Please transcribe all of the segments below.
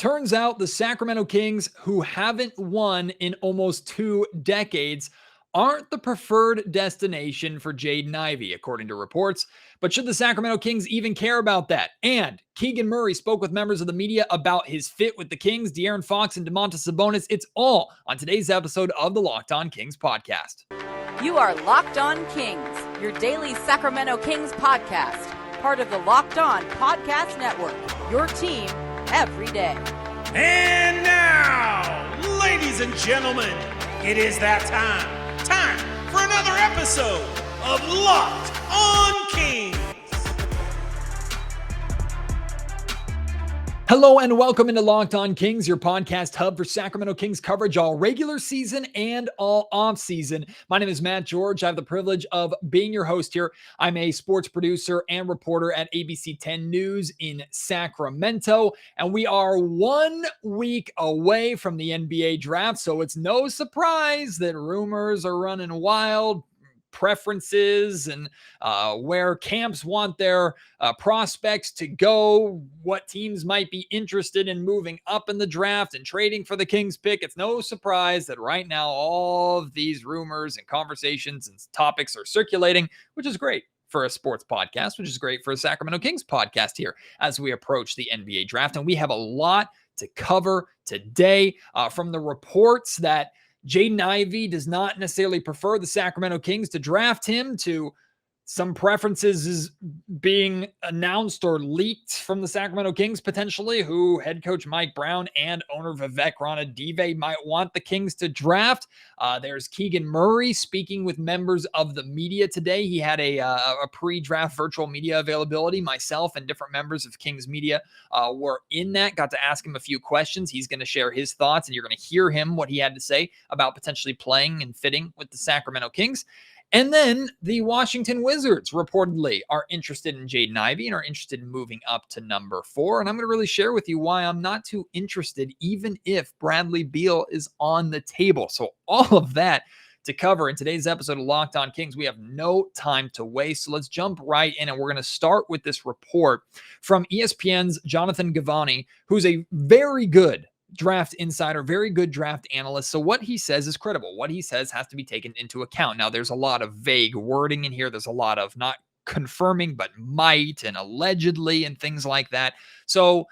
Turns out the Sacramento Kings, who haven't won in almost 2 decades, aren't the preferred destination for Jaden Ivey, according to reports. But should the Sacramento Kings even care about that? And Keegan Murray spoke with members of the media about his fit with the Kings, De'Aaron Fox and Domantas Sabonis. It's all on today's episode of the Locked On Kings podcast. You are Locked On Kings, your daily Sacramento Kings podcast, part of the Locked On Podcast Network, your team every day. And now, ladies and gentlemen, it is that time for another episode of Locked On Kings. Hello and welcome into Locked On Kings, your podcast hub for Sacramento Kings coverage all regular season and all off season. My name is Matt George. I have the privilege of being your host here. I'm a sports producer and reporter at ABC 10 News in Sacramento, and we are 1 week away from the NBA draft, so it's no surprise that rumors are running wild. Preferences and where camps want their prospects to go, what teams might be interested in moving up in the draft and trading for the Kings pick. It's no surprise that right now all of these rumors and conversations and topics are circulating, which is great for a sports podcast, which is great for a Sacramento Kings podcast here as we approach the NBA draft. And we have a lot to cover today from the reports that Jaden Ivey does not necessarily prefer the Sacramento Kings to draft him, to some preferences is being announced or leaked from the Sacramento Kings potentially, who head coach Mike Brown and owner Vivek Ranadive might want the Kings to draft. There's Keegan Murray speaking with members of the media today. He had a pre-draft virtual media availability. Myself and different members of Kings media were in that, got to ask him a few questions. He's going to share his thoughts, and you're going to hear him, what he had to say about potentially playing and fitting with the Sacramento Kings. And then the Washington Wizards reportedly are interested in Jaden Ivey and are interested in moving up to number 4. And I'm going to really share with you why I'm not too interested, even if Bradley Beal is on the table. So all of that to cover in today's episode of Locked On Kings. We have no time to waste. So let's jump right in. And we're going to start with this report from ESPN's Jonathan Givony, who's a very good draft insider, very good draft analyst. So what he says is credible. What he says has to be taken into account. Now, there's a lot of vague wording in here. There's a lot of not confirming, but might and allegedly and things like that. So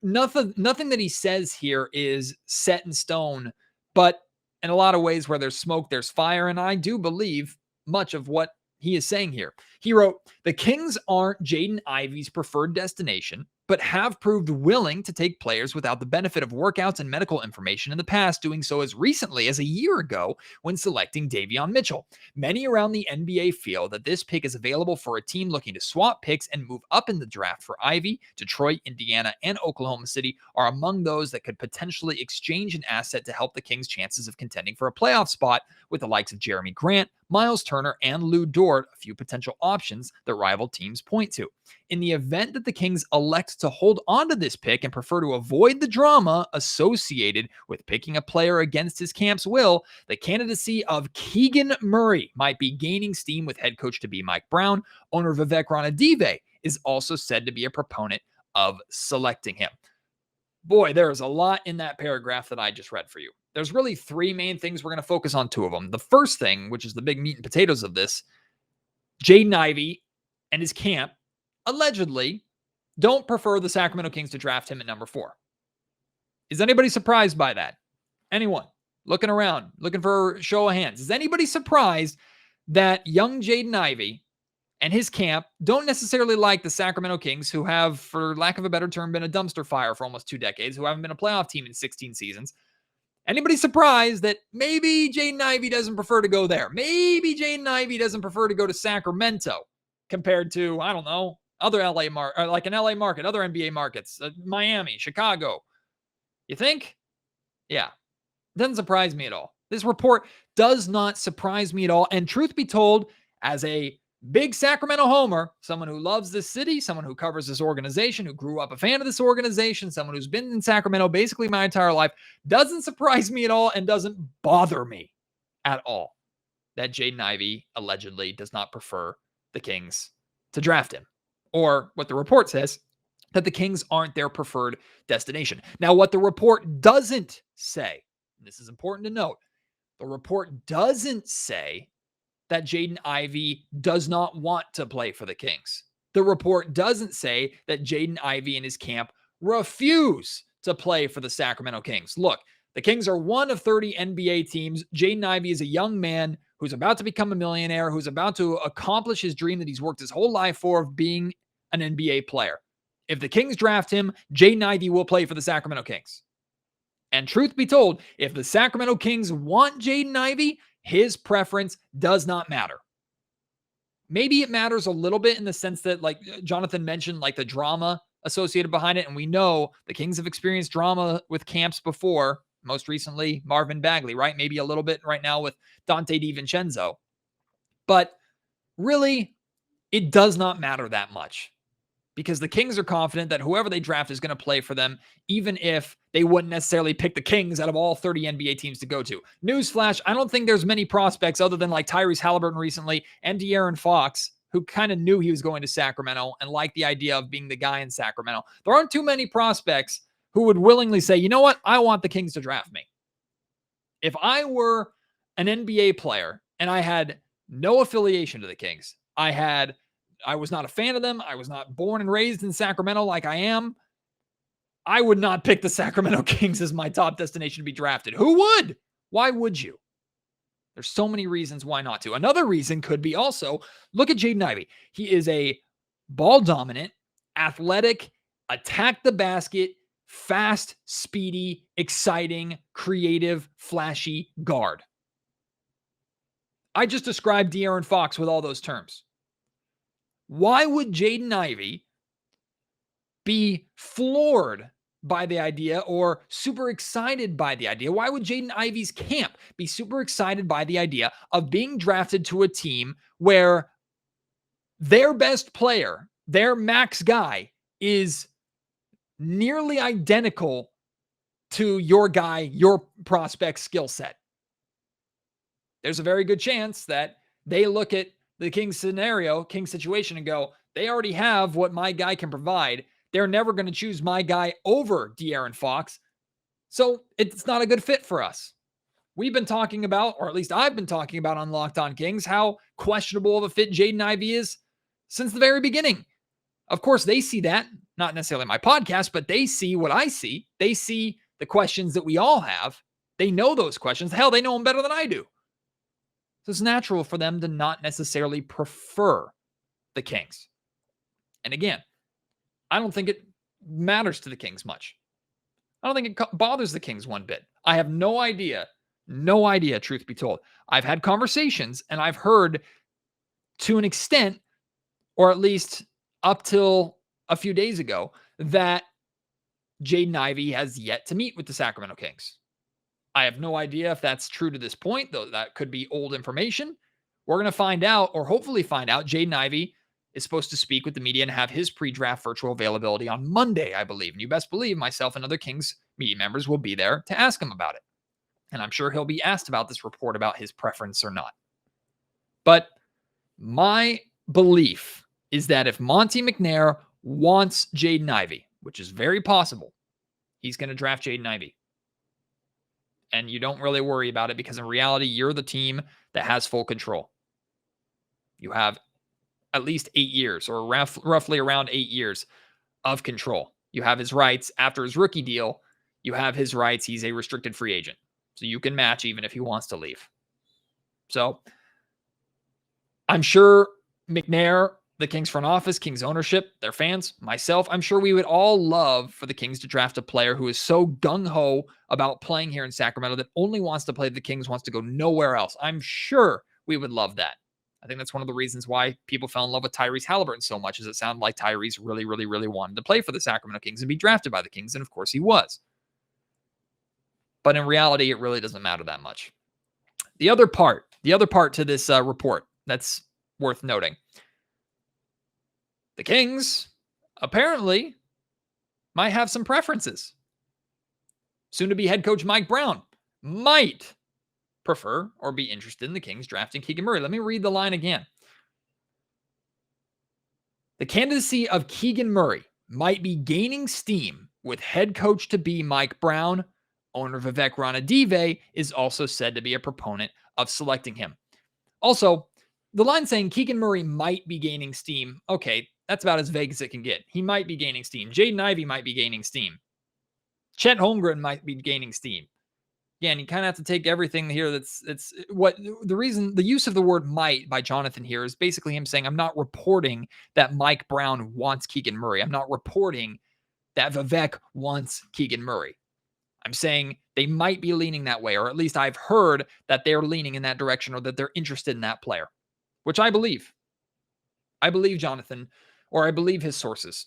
nothing that he says here is set in stone, but in a lot of ways where there's smoke, there's fire. And I do believe much of what he is saying here. He wrote, "The Kings aren't Jaden Ivey's preferred destination, but have proved willing to take players without the benefit of workouts and medical information in the past, doing so as recently as a year ago when selecting Davion Mitchell. Many around the NBA feel that this pick is available for a team looking to swap picks and move up in the draft for Ivey. Detroit, Indiana, and Oklahoma City are among those that could potentially exchange an asset to help the Kings' chances of contending for a playoff spot, with the likes of Jeremy Grant, Miles Turner, and Lou Dort, a few potential options that rival teams point to. In the event that the Kings elect to hold on to this pick and prefer to avoid the drama associated with picking a player against his camp's will, the candidacy of Keegan Murray might be gaining steam, with head coach-to-be Mike Brown. Owner Vivek Ranadive is also said to be a proponent of selecting him." Boy, there is a lot in that paragraph that I just read for you. There's really 3 main things. We're going to focus on 2 of them. The first thing, which is the big meat and potatoes of this, Jaden Ivey and his camp allegedly don't prefer the Sacramento Kings to draft him at number 4. Is anybody surprised by that? Anyone looking around, looking for a show of hands? Is anybody surprised that young Jaden Ivey and his camp don't necessarily like the Sacramento Kings, who have, for lack of a better term, been a dumpster fire for almost 2 decades, who haven't been a playoff team in 16 seasons? Anybody surprised that maybe Jaden Ivey doesn't prefer to go there? Maybe Jaden Ivey doesn't prefer to go to Sacramento compared to, I don't know, other LA market, like an LA market, other NBA markets, Miami, Chicago. You think? Yeah. Doesn't surprise me at all. This report does not surprise me at all. And truth be told, as a big Sacramento homer, someone who loves this city, someone who covers this organization, who grew up a fan of this organization, someone who's been in Sacramento basically my entire life, doesn't surprise me at all and doesn't bother me at all that Jaden Ivey allegedly does not prefer the Kings to draft him. Or what the report says, that the Kings aren't their preferred destination. Now, what the report doesn't say, and this is important to note, the report doesn't say that Jaden Ivey does not want to play for the Kings. The report doesn't say that Jaden Ivey and his camp refuse to play for the Sacramento Kings. Look, the Kings are one of 30 NBA teams. Jaden Ivey is a young man who's about to become a millionaire, who's about to accomplish his dream that he's worked his whole life for of being an NBA player. If the Kings draft him, Jaden Ivey will play for the Sacramento Kings. And truth be told, if the Sacramento Kings want Jaden Ivey, his preference does not matter. Maybe it matters a little bit in the sense that, like Jonathan mentioned, like the drama associated behind it. And we know the Kings have experienced drama with camps before, most recently Marvin Bagley, right? Maybe a little bit right now with Dante DiVincenzo. But really, it does not matter that much because the Kings are confident that whoever they draft is going to play for them, even if they wouldn't necessarily pick the Kings out of all 30 NBA teams to go to. Newsflash, I don't think there's many prospects other than like Tyrese Halliburton recently and De'Aaron Fox, who kind of knew he was going to Sacramento and liked the idea of being the guy in Sacramento. There aren't too many prospects who would willingly say, you know what, I want the Kings to draft me. If I were an NBA player and I had no affiliation to the Kings, I was not a fan of them, I was not born and raised in Sacramento like I am, I would not pick the Sacramento Kings as my top destination to be drafted. Who would? Why would you? There's so many reasons why not to. Another reason could be also, look at Jaden Ivey. He is a ball-dominant, athletic, attack the basket, fast, speedy, exciting, creative, flashy guard. I just described De'Aaron Fox with all those terms. Why would Jaden Ivey be floored by the idea or super excited by the idea? Why would Jaden Ivey's camp be super excited by the idea of being drafted to a team where their best player, their max guy, is nearly identical to your guy, your prospect skill set? There's a very good chance that they look at the Kings scenario, Kings situation, and go, they already have what my guy can provide. They're never going to choose my guy over De'Aaron Fox. So it's not a good fit for us. We've been talking about, or at least I've been talking about on Locked On Kings, how questionable of a fit Jaden Ivey is since the very beginning. Of course, they see that, not necessarily my podcast, but they see what I see. They see the questions that we all have. They know those questions. Hell, they know them better than I do. So it's natural for them to not necessarily prefer the Kings. And again, I don't think it matters to the Kings much. I don't think it bothers the Kings one bit. I have no idea, truth be told. I've had conversations and I've heard to an extent, or at least up till a few days ago, that Jaden Ivey has yet to meet with the Sacramento Kings. I have no idea if that's true to this point, though that could be old information. We're going to find out, or hopefully find out. Jaden Ivey is supposed to speak with the media and have his pre-draft virtual availability on Monday, I believe. And you best believe myself and other Kings media members will be there to ask him about it. And I'm sure he'll be asked about this report about his preference or not. But my belief is that if Monte McNair wants Jaden Ivey, which is very possible, he's going to draft Jaden Ivey. And you don't really worry about it because in reality, you're the team that has full control. You have at least 8 years or roughly around 8 years of control. You have his rights after his rookie deal. You have his rights. He's a restricted free agent. So you can match even if he wants to leave. So I'm sure McNair, the Kings front office, Kings ownership, their fans, myself, I'm sure we would all love for the Kings to draft a player who is so gung-ho about playing here in Sacramento that only wants to play the Kings, wants to go nowhere else. I'm sure we would love that. I think that's one of the reasons why people fell in love with Tyrese Halliburton so much, is it sounded like Tyrese really, really, really wanted to play for the Sacramento Kings and be drafted by the Kings. And of course he was. But in reality, it really doesn't matter that much. The other part to this report that's worth noting. The Kings apparently might have some preferences. Soon-to-be head coach Mike Brown might prefer or be interested in the Kings drafting Keegan Murray. Let me read the line again. The candidacy of Keegan Murray might be gaining steam with head coach to be Mike Brown. Owner Vivek Ranadive is also said to be a proponent of selecting him. Also, the line saying Keegan Murray might be gaining steam. Okay, that's about as vague as it can get. He might be gaining steam. Jaden Ivey might be gaining steam. Chet Holmgren might be gaining steam. Again, you kind of have to take everything here. It's what the reason, the use of the word might by Jonathan here is basically him saying, I'm not reporting that Mike Brown wants Keegan Murray. I'm not reporting that Vivek wants Keegan Murray. I'm saying they might be leaning that way, or at least I've heard that they're leaning in that direction or that they're interested in that player, which I believe. I believe Jonathan, or I believe his sources.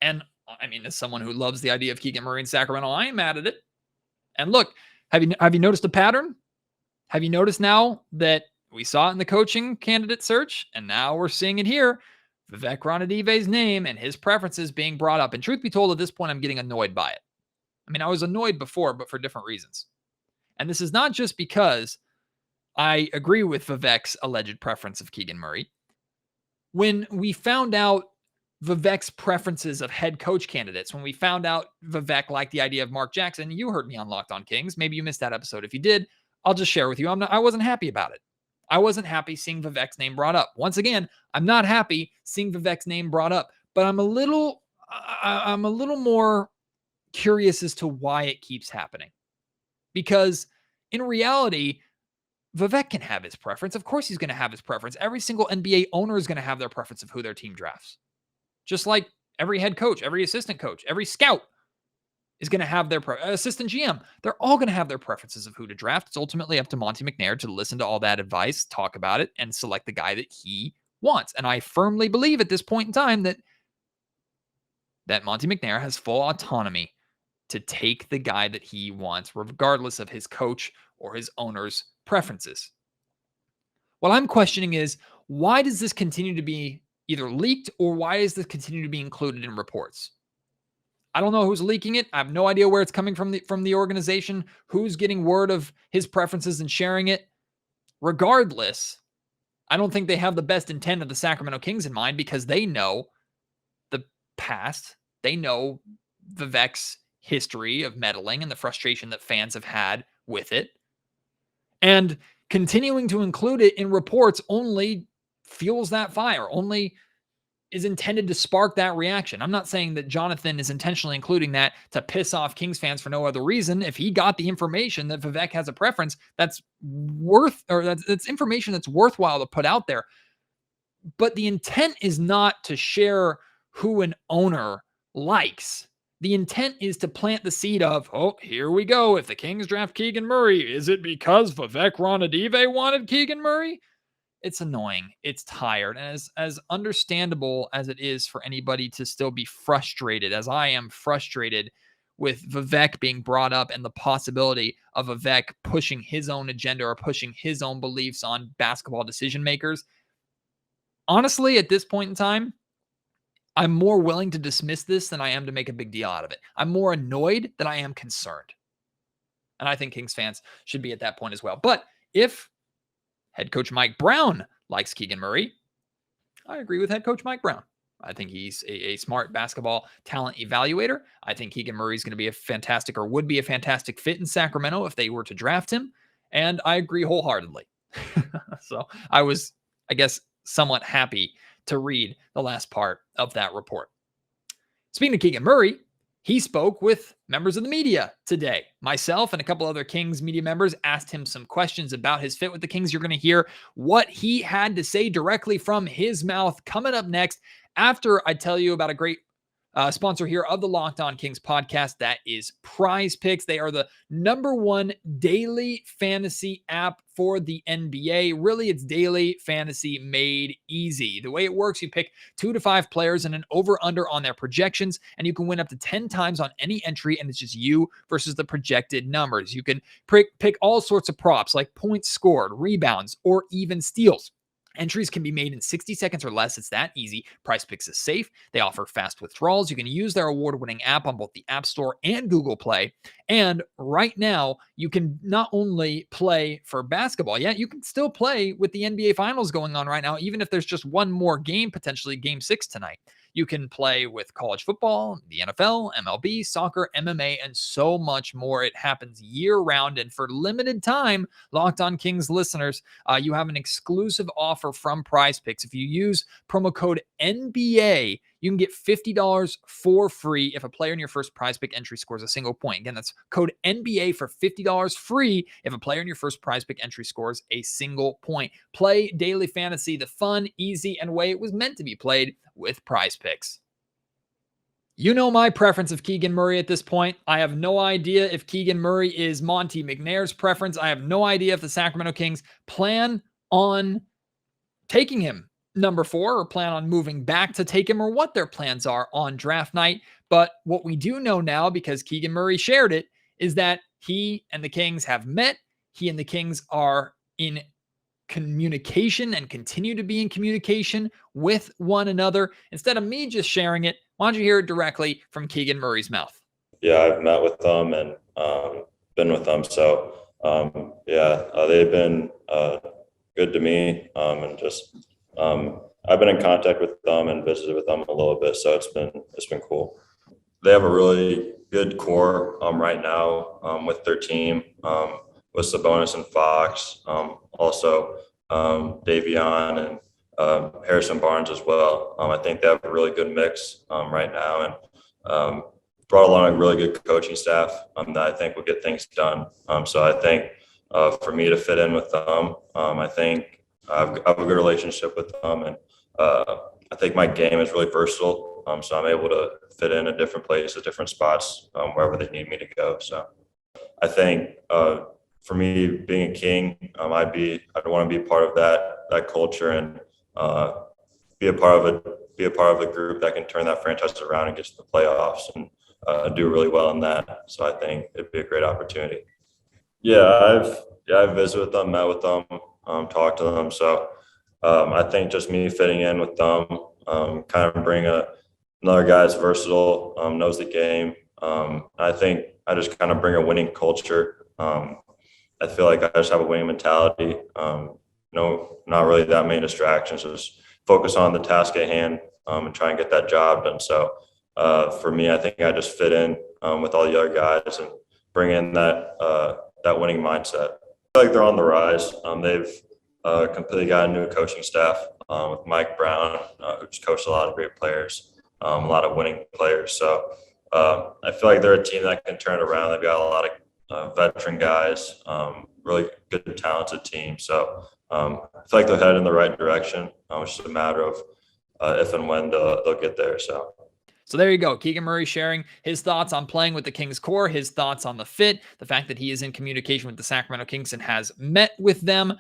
And I mean, as someone who loves the idea of Keegan Murray in Sacramento, I ain't mad at it. And look, have you noticed a pattern? Have you noticed now that we saw it in the coaching candidate search, and now we're seeing it here? Vivek Ranadive's name and his preferences being brought up. And truth be told, at this point, I'm getting annoyed by it. I mean, I was annoyed before, but for different reasons. And this is not just because I agree with Vivek's alleged preference of Keegan Murray. When we found out Vivek's preferences of head coach candidates, when we found out Vivek liked the idea of Mark Jackson, you heard me on Locked On Kings. Maybe you missed that episode. If you did, I'll just share with you. I wasn't happy about it. I wasn't happy seeing Vivek's name brought up. Once again, I'm not happy seeing Vivek's name brought up, but I'm a little more curious as to why it keeps happening. Because in reality, Vivek can have his preference. Of course he's going to have his preference. Every single NBA owner is going to have their preference of who their team drafts. Just like every head coach, every assistant coach, every scout is going to have their assistant GM. They're all going to have their preferences of who to draft. It's ultimately up to Monty McNair to listen to all that advice, talk about it, and select the guy that he wants. And I firmly believe at this point in time that Monty McNair has full autonomy to take the guy that he wants, regardless of his coach or his owner's preferences. What I'm questioning is, why does this continue to be either leaked, or why does this continue to be included in reports? I don't know who's leaking it. I have no idea where it's coming from the organization, who's getting word of his preferences and sharing it. Regardless, I don't think they have the best intent of the Sacramento Kings in mind, because they know the past. They know Vivek's history of meddling and the frustration that fans have had with it. And continuing to include it in reports only fuels that fire, only is intended to spark that reaction. I'm not saying that Jonathan is intentionally including that to piss off Kings fans for no other reason. If he got the information that Vivek has a preference, that's information that's worthwhile to put out there. But the intent is not to share who an owner likes. The intent is to plant the seed of, oh, here we go. If the Kings draft Keegan Murray, is it because Vivek Ranadive wanted Keegan Murray? It's annoying. It's tired. And as understandable as it is for anybody to still be frustrated, as I am frustrated with Vivek being brought up and the possibility of Vivek pushing his own agenda or pushing his own beliefs on basketball decision makers, honestly, at this point in time, I'm more willing to dismiss this than I am to make a big deal out of it. I'm more annoyed than I am concerned. And I think Kings fans should be at that point as well. But if head coach Mike Brown likes Keegan Murray, I agree with head coach Mike Brown. I think he's a smart basketball talent evaluator. I think Keegan Murray is going to be a fantastic, or would be a fantastic fit in Sacramento if they were to draft him. And I agree wholeheartedly. So I was, I guess, somewhat happy to read the last part of that report. Speaking of Keegan Murray, he spoke with members of the media today. Myself and a couple other Kings media members asked him some questions about his fit with the Kings. You're going to hear what he had to say directly from his mouth coming up next, after I tell you about a great sponsor here of the Locked On Kings podcast. That is Prize Picks. They are the /1 daily fantasy app for the NBA. Really, it's daily fantasy made easy. The way it works, you pick 2 to 5 players and an over-under on their projections, and you can win up to 10 times on any entry, and it's just you versus the projected numbers. You can pick all sorts of props like points scored, rebounds, or even steals. Entries can be made in 60 seconds or less. It's that easy. Prize Picks is safe. They offer fast withdrawals. You can use their award-winning app on both the App Store and Google Play. And right now, you can not only play for basketball, you can still play with the NBA Finals going on right now, even if there's just one more game, potentially Game 6 tonight. You can play with college football, the NFL, MLB, soccer, MMA, and so much more. It happens year round. And for limited time, Locked On Kings listeners, you have an exclusive offer from Prize Picks. If you use promo code NBA, you can get $50 for free if a player in your first Prize Pick entry scores a single point. Again, that's code NBA for $50 free if a player in your first Prize Pick entry scores a single point. Play daily fantasy the fun, easy, and way it was meant to be played with Prize Picks. You know my preference of Keegan Murray at this point. I have no idea if Keegan Murray is Monty McNair's preference. I have no idea if the Sacramento Kings plan on taking him number 4 or plan on moving back to take him, or what their plans are on draft night. But what we do know now, because Keegan Murray shared it, is that he and the Kings have met. He and the Kings are in communication and continue to be in communication with one another. Instead of me just sharing it, why don't you hear it directly from Keegan Murray's mouth? Yeah, I've met with them and been with them. So, they've been good to me, and just I've been in contact with them and visited with them a little bit. So it's been cool. They have a really good core right now with their team, with Sabonis and Fox, also Davion and Harrison Barnes as well. I think they have a really good mix right now, and brought along a really good coaching staff that I think will get things done. So I think for me to fit in with them, I think I have a good relationship with them, and I think my game is really versatile. So I'm able to fit in at different places, different spots, wherever they need me to go. So I think for me, being a King, I'd want to be part of that culture and be a part of a group that can turn that franchise around and get to the playoffs and do really well in that. So I think it'd be a great opportunity. Yeah, I've visited with them, met with them, talked to them. So I think just me fitting in with them, kind of bring another guy that's versatile, knows the game. I think I just kind of bring a winning culture. I feel like I just have a winning mentality. Not really that many distractions. Just focus on the task at hand and try and get that job done. So for me, I think I just fit in with all the other guys and bring in that winning mindset. I feel like they're on the rise. They've completely got a new coaching staff with Mike Brown, who's coached a lot of great players, a lot of winning players. So I feel like they're a team that can turn it around. They've got a lot of veteran guys, really good, talented team. So I feel like they're headed in the right direction. It's just a matter of if and when they'll get there. So there you go. Keegan Murray sharing his thoughts on playing with the Kings core, his thoughts on the fit, the fact that he is in communication with the Sacramento Kings and has met with them.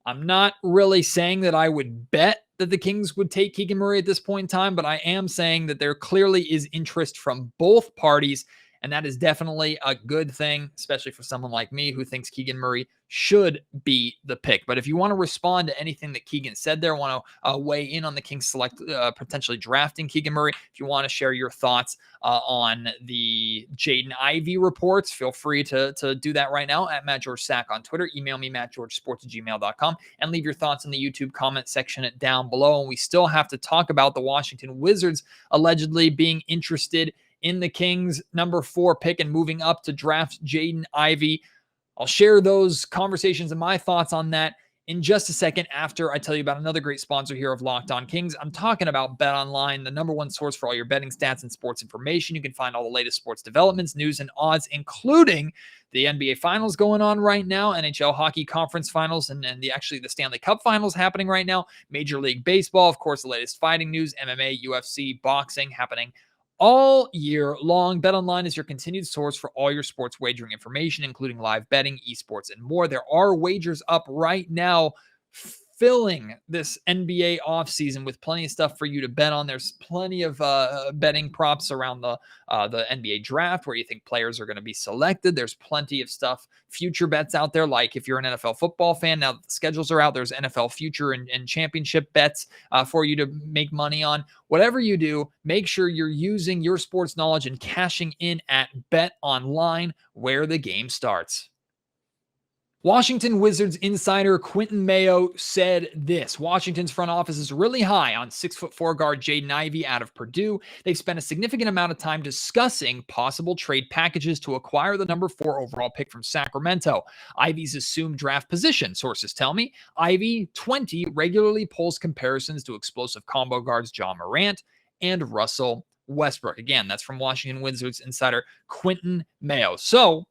I'm not really saying that I would bet that the Kings would take Keegan Murray at this point in time, but I am saying that there clearly is interest from both parties. And that is definitely a good thing, especially for someone like me who thinks Keegan Murray should be the pick. But if you want to respond to anything that Keegan said there, want to weigh in on the Kings potentially drafting Keegan Murray, if you want to share your thoughts on the Jaden Ivey reports, feel free to do that right now at Matt George Sack on Twitter. Email me, mattgeorgesports@gmail.com, and leave your thoughts in the YouTube comment section down below. And we still have to talk about the Washington Wizards allegedly being interested in the Kings' number 4 pick and moving up to draft Jaden Ivey. I'll share those conversations and my thoughts on that in just a second after I tell you about another great sponsor here of Locked On Kings. I'm talking about BetOnline, the number 1 source for all your betting stats and sports information. You can find all the latest sports developments, news, and odds, including the NBA Finals going on right now, NHL Hockey Conference Finals, and the Stanley Cup Finals happening right now, Major League Baseball, of course, the latest fighting news, MMA, UFC, boxing happening all year long. BetOnline is your continued source for all your sports wagering information, including live betting, esports, and more. There are wagers up right now filling this NBA offseason with plenty of stuff for you to bet on. There's plenty of betting props around the NBA draft where you think players are going to be selected. There's plenty of stuff, future bets out there. Like if you're an NFL football fan, now that the schedules are out, there's NFL future and championship bets for you to make money on. Whatever you do, make sure you're using your sports knowledge and cashing in at BetOnline, where the game starts. Washington Wizards insider Quentin Mayo said this: Washington's front office is really high on 6'4" guard Jaden Ivey out of Purdue. They've spent a significant amount of time discussing possible trade packages to acquire the number 4 overall pick from Sacramento. Ivey's assumed draft position, sources tell me. Ivey, 20, regularly pulls comparisons to explosive combo guards John Morant and Russell Westbrook. Again, that's from Washington Wizards insider Quentin Mayo. So,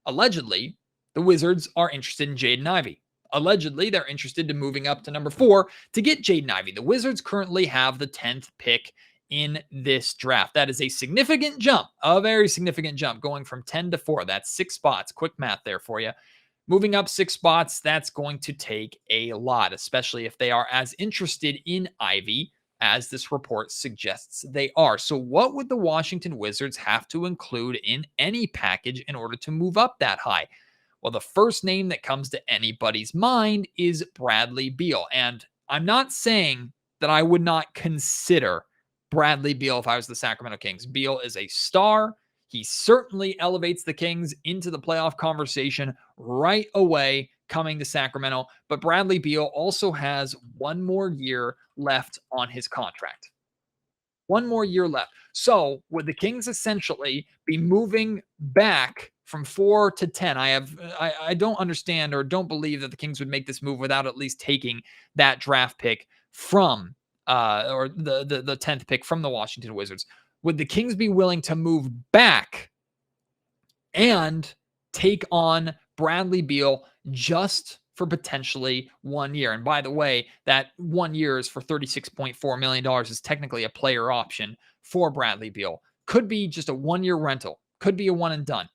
allegedly, the Wizards are interested in Jaden Ivey. Allegedly, they're interested in moving up to number 4 to get Jaden Ivey. The Wizards currently have the 10th pick in this draft. That is a significant jump, a very significant jump, going from 10 to 4. That's 6 spots. Quick math there for you. Moving up 6 spots, that's going to take a lot, especially if they are as interested in Ivey as this report suggests they are. So what would the Washington Wizards have to include in any package in order to move up that high? Well, the first name that comes to anybody's mind is Bradley Beal. And I'm not saying that I would not consider Bradley Beal if I was the Sacramento Kings. Beal is a star. He certainly elevates the Kings into the playoff conversation right away coming to Sacramento. But Bradley Beal also has 1 more year left on his contract. 1 more year left. So would the Kings essentially be moving back from 4 to 10? I don't understand or don't believe that the Kings would make this move without at least taking that draft pick from or the 10th pick from the Washington Wizards. Would the Kings be willing to move back and take on Bradley Beal just for potentially 1 year? And by the way, that 1 year is for $36.4 million, is technically a player option for Bradley Beal. Could be just a 1-year rental. Could be a one and done.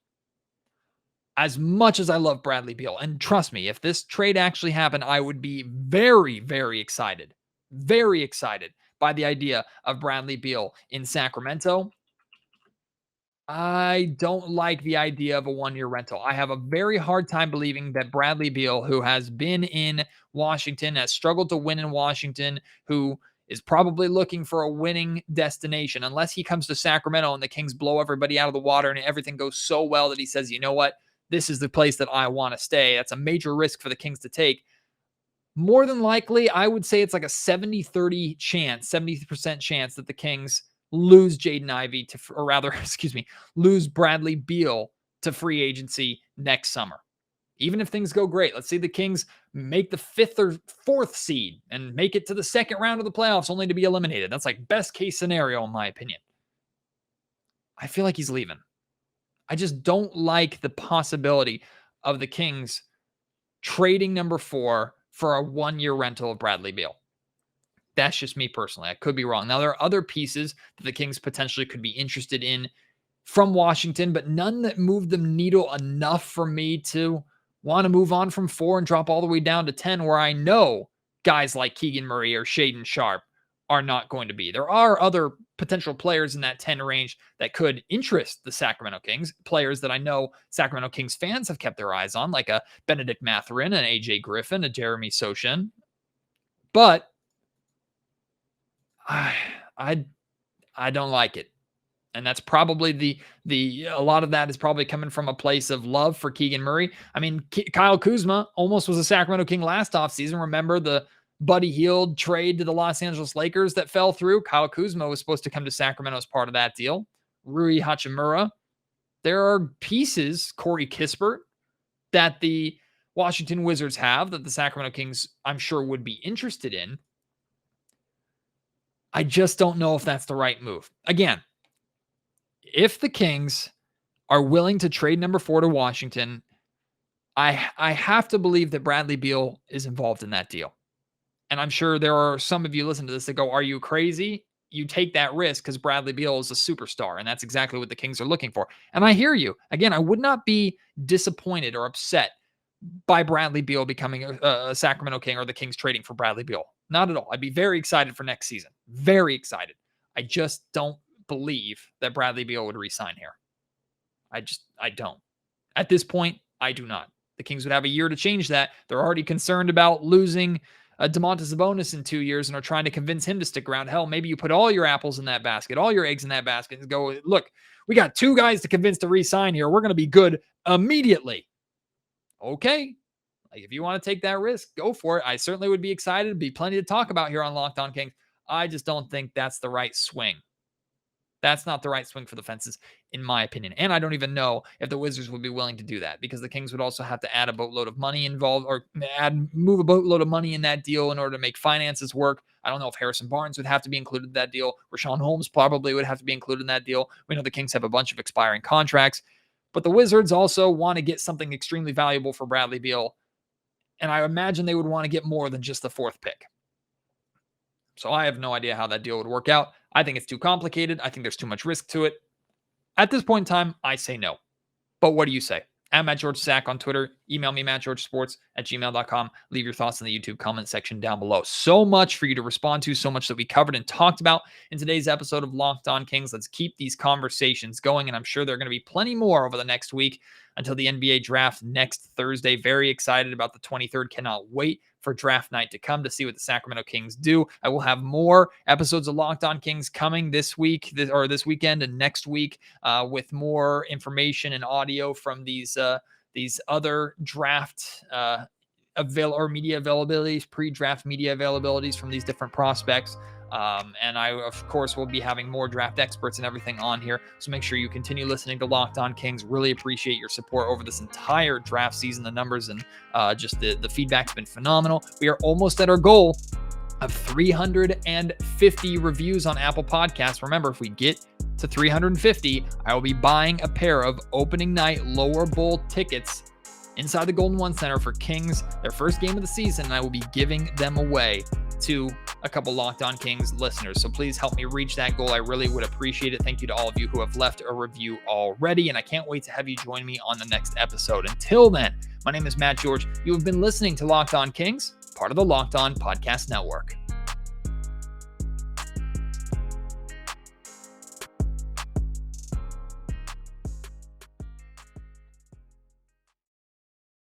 As much as I love Bradley Beal, and trust me, if this trade actually happened, I would be very, very excited. Very excited by the idea of Bradley Beal in Sacramento. I don't like the idea of a 1-year rental. I have a very hard time believing that Bradley Beal, who has been in Washington, has struggled to win in Washington, who is probably looking for a winning destination, unless he comes to Sacramento and the Kings blow everybody out of the water and everything goes so well that he says, you know what, this is the place that I want to stay. That's a major risk for the Kings to take. More than likely, I would say it's like a 70-30 chance, 70% chance that the Kings lose Jaden Ivey to, or rather, lose Bradley Beal to free agency next summer. Even if things go great, let's say the Kings make the 5th or 4th seed and make it to the 2nd round of the playoffs only to be eliminated. That's like best case scenario, in my opinion. I feel like he's leaving. I just don't like the possibility of the Kings trading number 4 for a 1-year rental of Bradley Beal. That's just me personally. I could be wrong. Now, there are other pieces that the Kings potentially could be interested in from Washington, but none that move the needle enough for me to want to move on from 4 and drop all the way down to 10, where I know guys like Keegan Murray or Shaedon Sharpe are not going to be. There are other potential players in that 10 range that could interest the Sacramento Kings, players that I know Sacramento Kings fans have kept their eyes on, like a Benedict Mathurin, an AJ Griffin, a Jeremy Sochan. But I don't like it. And that's probably a lot of that is probably coming from a place of love for Keegan Murray. I mean, Kyle Kuzma almost was a Sacramento King last offseason. Remember the Buddy Hield trade to the Los Angeles Lakers that fell through? Kyle Kuzma was supposed to come to Sacramento as part of that deal. Rui Hachimura. There are pieces, Corey Kispert, that the Washington Wizards have that the Sacramento Kings, I'm sure, would be interested in. I just don't know if that's the right move. Again, if the Kings are willing to trade number 4 to Washington, I have to believe that Bradley Beal is involved in that deal. And I'm sure there are some of you listen to this that go, are you crazy? You take that risk because Bradley Beal is a superstar, and that's exactly what the Kings are looking for. And I hear you. Again, I would not be disappointed or upset by Bradley Beal becoming a Sacramento King or the Kings trading for Bradley Beal. Not at all. I'd be very excited for next season. Very excited. I just don't believe that Bradley Beal would re-sign here. I don't. At this point, I do not. The Kings would have a year to change that. They're already concerned about losing Domantas Sabonis in 2 years and are trying to convince him to stick around. Hell, maybe you put all your apples in that basket, all your eggs in that basket, and go, look, we got 2 guys to convince to re-sign here. We're going to be good immediately. Okay, Like, if you want to take that risk, go for it. I certainly would be excited. It'd be plenty to talk about here on Locked On Kings. I just don't think that's the right swing. That's not the right swing for the fences, in my opinion. And I don't even know if the Wizards would be willing to do that, because the Kings would also have to add a boatload of money involved, or move a boatload of money in that deal in order to make finances work. I don't know if Harrison Barnes would have to be included in that deal. Rashawn Holmes probably would have to be included in that deal. We know the Kings have a bunch of expiring contracts, but the Wizards also want to get something extremely valuable for Bradley Beal. And I imagine they would want to get more than just the 4th pick. So I have no idea how that deal would work out. I think it's too complicated. I think there's too much risk to it. At this point in time, I say no. But what do you say? At Matt George Sack on Twitter. Email me, mattgeorgesports@gmail.com. Leave your thoughts in the YouTube comment section down below. So much for you to respond to, so much that we covered and talked about in today's episode of Locked On Kings. Let's keep these conversations going, and I'm sure there are going to be plenty more over the next week until the NBA draft next Thursday. Very excited about the 23rd. Cannot wait for draft night to come to see what the Sacramento Kings do. I will have more episodes of Locked On Kings coming this week, this weekend and next week, with more information and audio from these other draft media availabilities, pre-draft media availabilities from these different prospects. And I, of course, will be having more draft experts and everything on here. So make sure you continue listening to Locked On Kings. Really appreciate your support over this entire draft season. The numbers and just the feedback's been phenomenal. We are almost at our goal of 350 reviews on Apple Podcasts. Remember, if we get to 350, I will be buying a pair of opening night lower bowl tickets inside the Golden One Center for Kings, their first game of the season, and I will be giving them away to a couple Locked On Kings listeners. So please help me reach that goal. I really would appreciate it. Thank you to all of you who have left a review already, and I can't wait to have you join me on the next episode. Until then, my name is Matt George. You have been listening to Locked On Kings, part of the Locked On Podcast Network.